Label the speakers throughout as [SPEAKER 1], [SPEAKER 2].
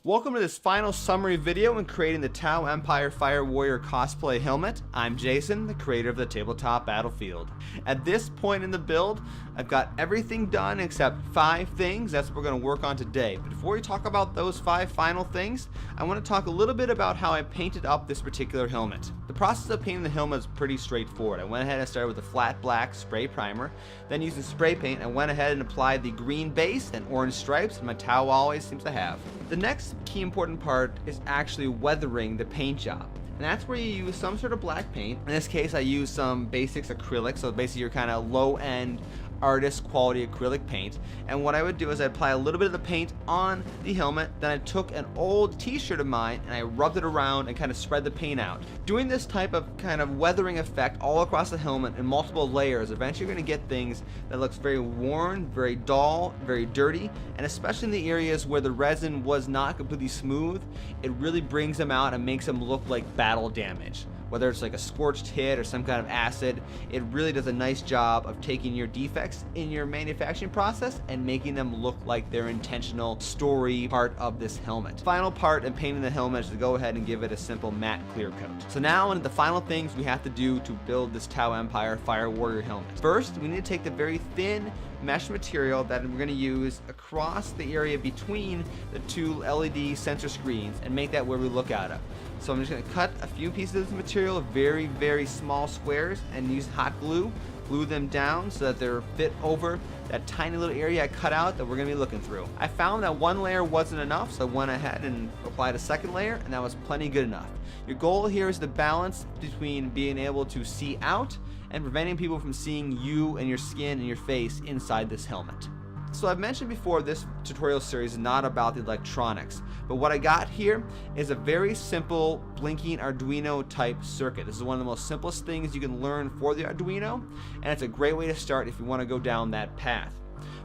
[SPEAKER 1] Welcome to this final summary video in creating the Tau Empire Firewarrior cosplay helmet. I'm Jason, the creator of the tabletop battlefield. At this point in the build, I've got everything done except 5 things. That's what we're going to work on today. But before we talk about those 5 final things, I want to talk a little bit about how I painted up this particular helmet. The process of painting the helmet is pretty straightforward. I went ahead and started with a flat black spray primer. Then using spray paint, I went ahead and applied the green base and orange stripes that my Tau always seems to have. The next key important part is actually weathering the paint job. And that's where you use some sort of black paint. In this case, I used some basics acrylic, so basically your kind of low-end artist quality acrylic paint. And what I would do is I'd apply a little bit of the paint on the helmet, then I took an old t-shirt of mine and I rubbed it around and kind of spread the paint out. Doing this type of kind of weathering effect all across the helmet in multiple layers, eventually you're going to get things that looks very worn, very dull, very dirty, and especially in the areas where the resin was not completely smooth, it really brings them out and makes them look like battle damage. Whether it's like a scorched hit or some kind of acid, it really does a nice job of taking your defects in your manufacturing process and making them look like their intentional story part of this helmet. Final part in painting the helmet is to go ahead and give it a simple matte clear coat. So now on to the final things we have to do to build this Tau Empire Firewarrior helmet. First, we need to take the very thin mesh material that we're going to use across the area between the 2 LED sensor screens and make that where we look at it. So I'm just going to cut a few pieces of material, very small squares, and use hot glue, glue them down so that they're fit over that tiny little area I cut out that we're going to be looking through. I found that 1 layer wasn't enough, so I went ahead and applied a 2nd layer, and that was plenty good enough. Your goal here is the balance between being able to see out and preventing people from seeing you and your skin and your face inside this helmet. So I've mentioned before, this tutorial series is not about the electronics, but what I got here is a very simple blinking Arduino type circuit. This is one of the most simplest things you can learn for the Arduino, and it's a great way to start if you want to go down that path.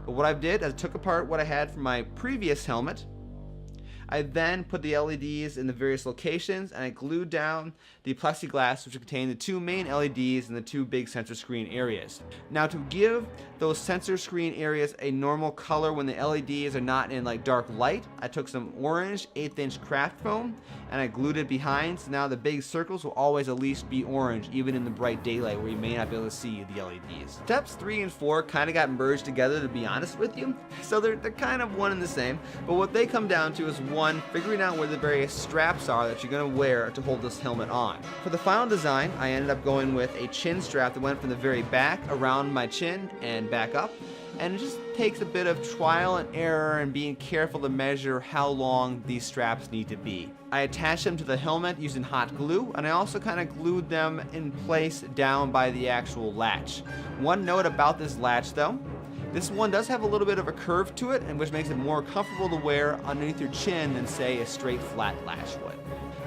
[SPEAKER 1] But what I did is I took apart what I had from my previous helmet. I then put the LEDs in the various locations, and I glued down the plexiglass which contained the 2 main LEDs and the 2 big sensor screen areas. Now, to give those sensor screen areas a normal color when the LEDs are not in like dark light, I took some orange 1/8" craft foam and I glued it behind, so now the big circles will always at least be orange even in the bright daylight where you may not be able to see the LEDs. Steps 3 and 4 kind of got merged together, to be honest with you, so they're kind of one and the same, but what they come down to is 1, figuring out where the various straps are that you're going to wear to hold this helmet on. For the final design, I ended up going with a chin strap that went from the very back around my chin and back up, and it just takes a bit of trial and error and being careful to measure how long these straps need to be. I attached them to the helmet using hot glue, and I also kind of glued them in place down by the actual latch. One note about this latch though, this one does have a little bit of a curve to it, and which makes it more comfortable to wear underneath your chin than say a straight flat latch would.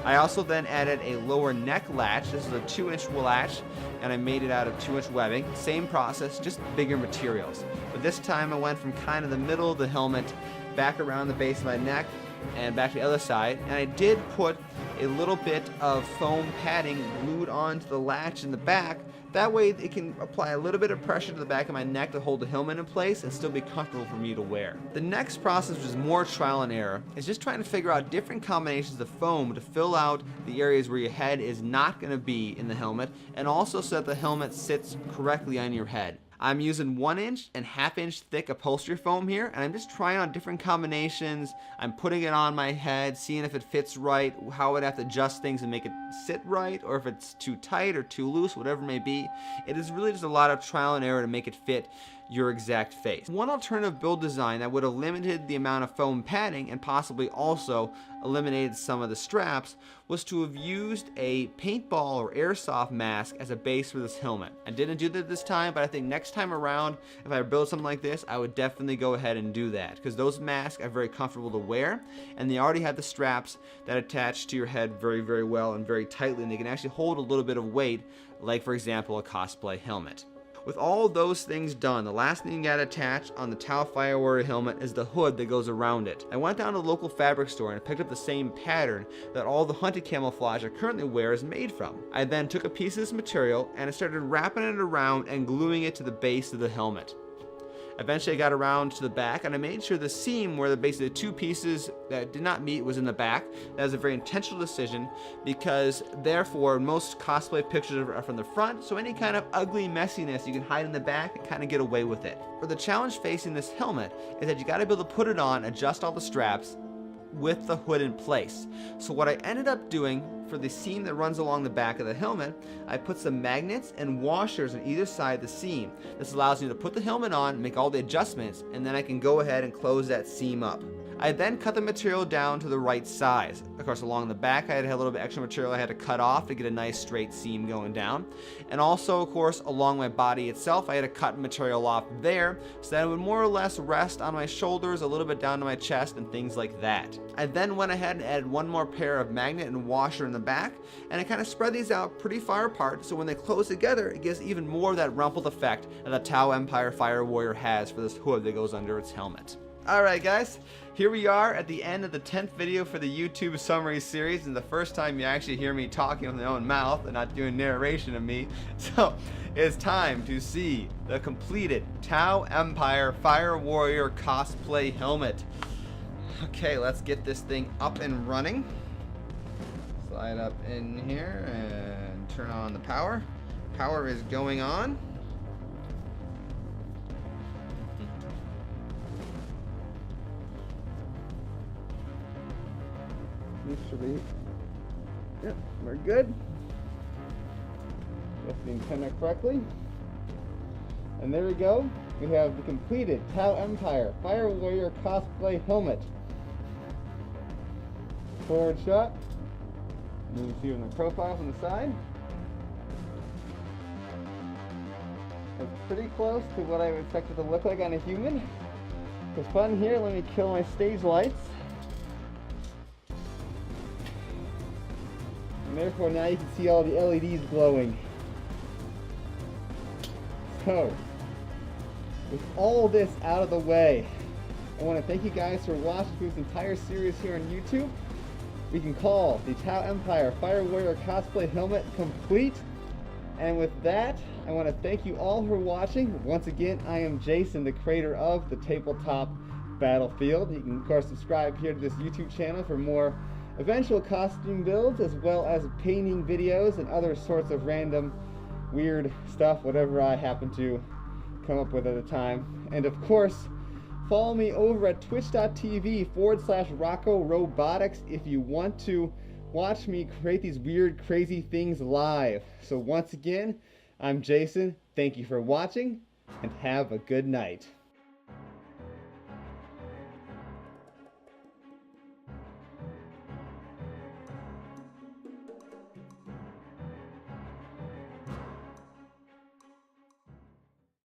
[SPEAKER 1] I also then added a lower neck latch. This is a 2-inch latch, and I made it out of 2-inch webbing. Same process, just bigger materials. But this time I went from kind of the middle of the helmet back around the base of my neck and back to the other side, and I did put a little bit of foam padding glued onto the latch in the back. That way it can apply a little bit of pressure to the back of my neck to hold the helmet in place and still be comfortable for me to wear. The next process, which is more trial and error, is just trying to figure out different combinations of foam to fill out the areas where your head is not going to be in the helmet, and also so that the helmet sits correctly on your head. I'm using 1-inch and 1/2-inch thick upholstery foam here, and I'm just trying out different combinations. I'm putting it on my head, seeing if it fits right, how I'd have to adjust things and make it sit right, or if it's too tight or too loose, whatever it may be. It is really just a lot of trial and error to make it fit your exact face. One alternative build design that would have limited the amount of foam padding and possibly also eliminated some of the straps was to have used a paintball or airsoft mask as a base for this helmet. I didn't do that this time, but I think next time around, if I build something like this, I would definitely go ahead and do that, because those masks are very comfortable to wear, and they already have the straps that attach to your head very well and very tightly, and they can actually hold a little bit of weight, like for example a cosplay helmet. With all those things done, the last thing you got attached on the Tau Firewarrior helmet is the hood that goes around it. I went down to the local fabric store and picked up the same pattern that all the hunting camouflage I currently wear is made from. I then took a piece of this material and I started wrapping it around and gluing it to the base of the helmet. Eventually I got around to the back, and I made sure the seam where basically the two pieces that did not meet was in the back. That was a very intentional decision, because therefore most cosplay pictures are from the front, so any kind of ugly messiness you can hide in the back and kind of get away with it. For the challenge facing this helmet is that you got to be able to put it on, adjust all the straps with the hood in place. So what I ended up doing for the seam that runs along the back of the helmet, I put some magnets and washers on either side of the seam. This allows me to put the helmet on, make all the adjustments, and then I can go ahead and close that seam up. I then cut the material down to the right size. Of course, along the back I had a little bit extra material I had to cut off to get a nice straight seam going down. And also, of course, along my body itself, I had to cut material off there so that it would more or less rest on my shoulders, a little bit down to my chest, and things like that. I then went ahead and added one more pair of magnet and washer in the back, and I kind of spread these out pretty far apart, so when they close together, it gives even more of that rumpled effect that the Tau Empire Firewarrior has for this hood that goes under its helmet. Alright guys, here we are at the end of the 10th video for the YouTube summary series, and the first time you actually hear me talking with my own mouth and not doing narration of me. So it's time to see the completed Tau Empire Firewarrior cosplay helmet. Okay, let's get this thing up and running. Slide up in here and turn on the power. Power is going on. Yep, we're good. Get the antenna correctly. And there we go. We have the completed Tau Empire Firewarrior cosplay helmet. Forward shot. And you can see it in the profile from the side. It's pretty close to what I would expect it to look like on a human. It's fun here. Let me kill my stage lights. And therefore now you can see all the LEDs glowing. So, with all this out of the way, I want to thank you guys for watching through this entire series here on YouTube. We can call the Tau Empire Firewarrior cosplay helmet complete. And with that, I want to thank you all for watching. Once again, I am Jason, the creator of the Tabletop Battlefield. You can of course subscribe here to this YouTube channel for more eventual costume builds, as well as painting videos and other sorts of random weird stuff, whatever I happen to come up with at the time. And of course, follow me over at twitch.tv/Rocco Robotics if you want to watch me create these weird, crazy things live. So once again, I'm Jason. Thank you for watching, and have a good night.